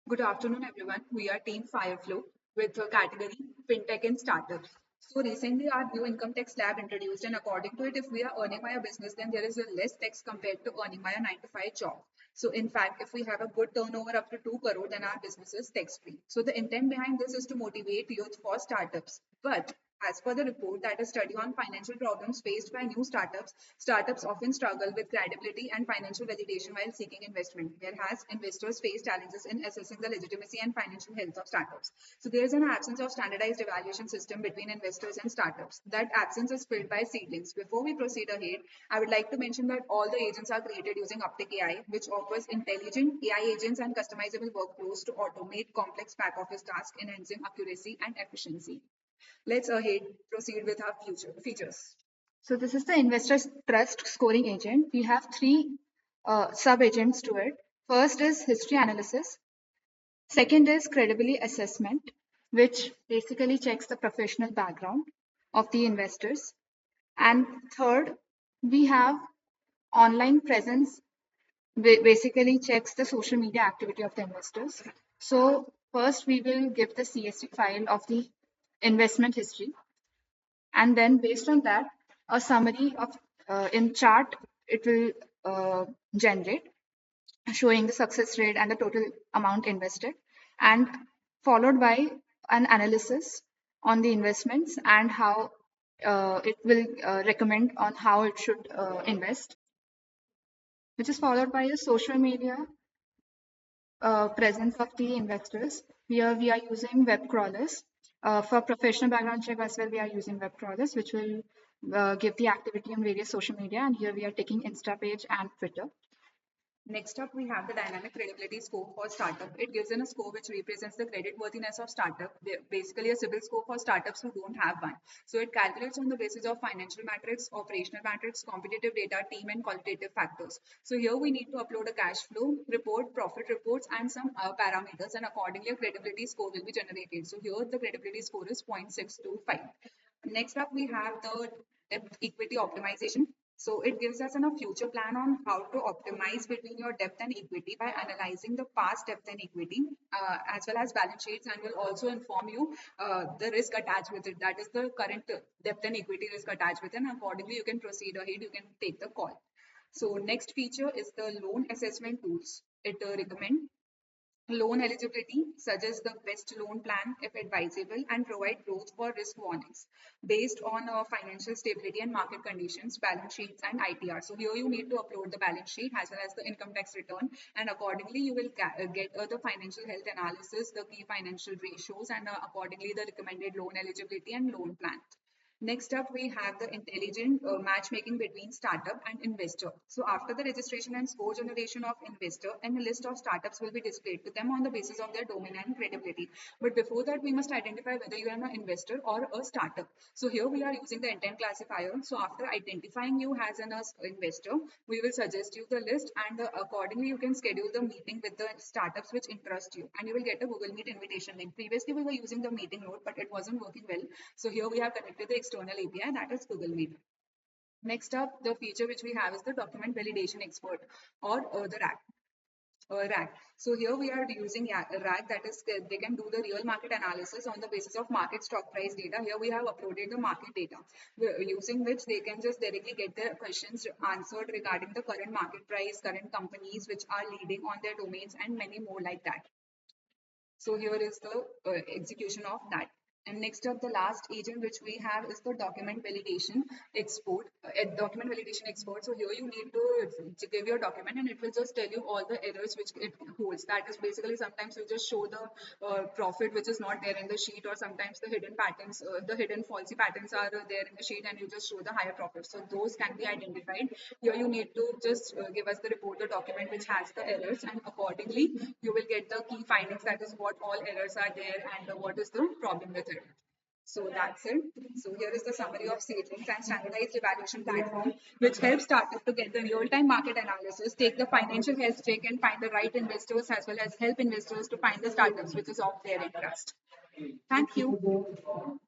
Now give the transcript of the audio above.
Good afternoon, everyone. We are Team Fireflow with the category FinTech and Startups. So recently, our new income tax slab introduced, and according to it, if we are earning by a business, then there is a less tax compared to earning by a 9 to 5 job. So in fact, if we have a good turnover up to 2 crore, then our business is tax free. So the intent behind this is to motivate youth for startups. But as per the report, that a study on financial problems faced by new startups, startups often struggle with credibility and financial validation while seeking investment. Whereas investors face challenges in assessing the legitimacy and financial health of startups. So there is an absence of standardized evaluation system between investors and startups. That absence is filled by seedlings. Before we proceed ahead, I would like to mention that all the agents are created using Uptiq AI, which offers intelligent AI agents and customizable workflows to automate complex back office tasks, enhancing accuracy and efficiency. Let's ahead proceed with our future features. So this is the investor trust scoring agent. We have three sub-agents to it. First is history analysis. Second is credibility assessment, which basically checks the professional background of the investors. And third, we have online presence, basically checks the social media activity of the investors. So first we will give the CSV file of the investment history, and then based on that, a summary of in chart it will generate, showing the success rate and the total amount invested, and followed by an analysis on the investments and how it will recommend on how it should invest, which is followed by a social media presence of the investors. Here we are using web crawlers. For professional background check as well, we are using web crawlers, which will give the activity on various social media. And here we are taking Instapage and Twitter. Next up, we have the dynamic credibility score for startup. It gives in a score which represents the credit worthiness of startup, basically a CIBIL score for startups who don't have one. So it calculates on the basis of financial metrics, operational metrics, competitive data, team and qualitative factors. So here we need to upload a cash flow report, profit reports, and some parameters, and accordingly a credibility score will be generated. So here the credibility score is 0.625. Next up, we have the debt equity optimization. So it gives us a future plan on how to optimize between your debt and equity by analyzing the past debt and equity, as well as balance sheets, and will also inform you the risk attached with it. That is the current debt and equity risk attached with it, and accordingly you can proceed ahead, you can take the call. So next feature is the loan assessment tools. It recommend loan eligibility, suggests the best loan plan if advisable, and provide growth for risk warnings based on financial stability and market conditions, balance sheets, and ITR. So here you need to upload the balance sheet as well as the income tax return, and accordingly you will get the financial health analysis, the key financial ratios, and accordingly the recommended loan eligibility and loan plan. Next up, we have the intelligent matchmaking between startup and investor. So after the registration and score generation of investor, and a list of startups will be displayed to them on the basis of their domain and credibility. But before that, we must identify whether you are an investor or a startup. So here we are using the intent classifier. So after identifying you as an investor, we will suggest you the list, and accordingly you can schedule the meeting with the startups which interest you, and you will get a Google Meet invitation link. Previously, we were using the meeting note, but it wasn't working well. So here we have connected the external API, that is Google Meet. Next up, the feature which we have is the document validation expert, or the RAC. RAC. So here we are using RAC, that is they can do the real market analysis on the basis of market stock price data. Here we have uploaded the market data, using which they can just directly get their questions answered regarding the current market price, current companies which are leading on their domains, and many more like that. So here is the execution of that. And next up, the last agent which we have is the document validation export, document validation export. So here you need to give your document, and it will just tell you all the errors which it holds. That is basically sometimes you just show the profit which is not there in the sheet, or sometimes the hidden patterns, the hidden falsy patterns are there in the sheet, and you just show the higher profit. So those can be identified. Here you need to just give us the report, the document which has the errors, and accordingly you will get the key findings, that is what all errors are there and what is the problem with it. So that's it. So here is the summary of savings and standardized evaluation platform, which helps startups to get the real-time market analysis, take the financial health check, and find the right investors, as well as help investors to find the startups which is of their interest. Thank you.